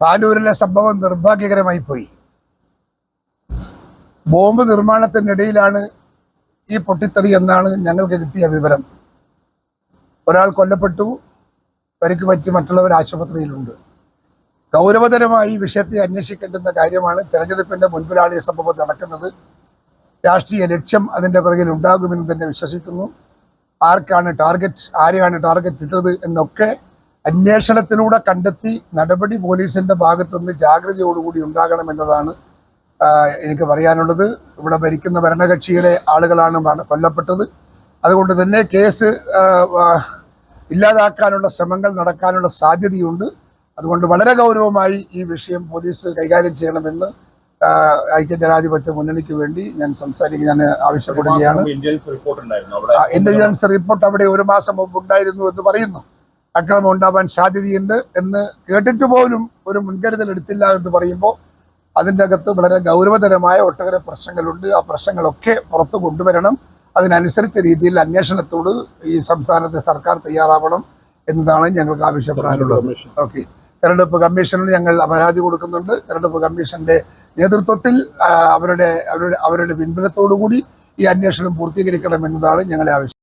പാലൂരിലെ സംഭവം നിർഭാഗ്യകരമായി പോയി. ബോംബ് നിർമ്മാണത്തിനിടയിലാണ് ഈ പൊട്ടിത്തെറി എന്നാണ് ഞങ്ങൾക്ക് കിട്ടിയ വിവരം. ഒരാൾ കൊല്ലപ്പെട്ടു, പരിക്ക് പറ്റി മറ്റുള്ളവർ ആശുപത്രിയിലുണ്ട്. ഗൗരവതരമായി ഈ വിഷയത്തെ അന്വേഷിക്കേണ്ടുന്ന കാര്യമാണ്. തെരഞ്ഞെടുപ്പിന്റെ മുൻപിലാണ് ഈ സംഭവം നടക്കുന്നത്. രാഷ്ട്രീയ ലക്ഷ്യം അതിൻ്റെ പിറകിൽ ഉണ്ടാകുമെന്ന് തന്നെ വിശ്വസിക്കുന്നു. ആർക്കാണ് ടാർഗറ്റ്, ആരെയാണ് ടാർഗറ്റ് ഇട്ടത് എന്നൊക്കെ അന്വേഷണത്തിലൂടെ കണ്ടെത്തി നടപടി പോലീസിന്റെ ഭാഗത്തുനിന്ന് ജാഗ്രതയോടുകൂടി ഉണ്ടാകണമെന്നതാണ് എനിക്ക് പറയാനുള്ളത്. ഇവിടെ ഭരിക്കുന്ന ഭരണകക്ഷിയിലെ ആളുകളാണ് കൊല്ലപ്പെട്ടത്. അതുകൊണ്ട് തന്നെ കേസ് ഇല്ലാതാക്കാനുള്ള ശ്രമങ്ങൾ നടക്കാനുള്ള സാധ്യതയുണ്ട്. അതുകൊണ്ട് വളരെ ഗൗരവമായി ഈ വിഷയം പോലീസ് കൈകാര്യം ചെയ്യണമെന്ന് ഐക്യജനാധിപത്യ മുന്നണിക്ക് വേണ്ടി ഞാൻ ആവശ്യപ്പെടുകയാണ്. ഇന്റലിജൻസ് റിപ്പോർട്ട് അവിടെ ഒരു മാസം മുമ്പ് ഉണ്ടായിരുന്നു എന്ന് പറയുന്നു. അക്രമം ഉണ്ടാവാൻ സാധ്യതയുണ്ട് എന്ന് കേട്ടിട്ട് പോലും ഒരു മുൻകരുതൽ എടുത്തില്ല എന്ന് പറയുമ്പോൾ അതിൻ്റെ അകത്ത് വളരെ ഗൗരവതരമായ ഒട്ടേറെ പ്രശ്നങ്ങളുണ്ട്. ആ പ്രശ്നങ്ങളൊക്കെ പുറത്തു കൊണ്ടുവരണം. അതിനനുസരിച്ച രീതിയിൽ അന്വേഷണത്തോട് ഈ സംസ്ഥാനത്തെ സർക്കാർ തയ്യാറാവണം എന്നതാണ് ഞങ്ങൾക്ക് ആവശ്യപ്പെടാനുള്ളത്. ഓക്കെ, തെരഞ്ഞെടുപ്പ് കമ്മീഷനിൽ ഞങ്ങൾ പരാതി കൊടുക്കുന്നുണ്ട്. തെരഞ്ഞെടുപ്പ് കമ്മീഷന്റെ നേതൃത്വത്തിൽ അവരുടെ പിൻബലത്തോടുകൂടി ഈ അന്വേഷണം പൂർത്തീകരിക്കണം എന്നതാണ് ഞങ്ങളുടെ ആവശ്യം.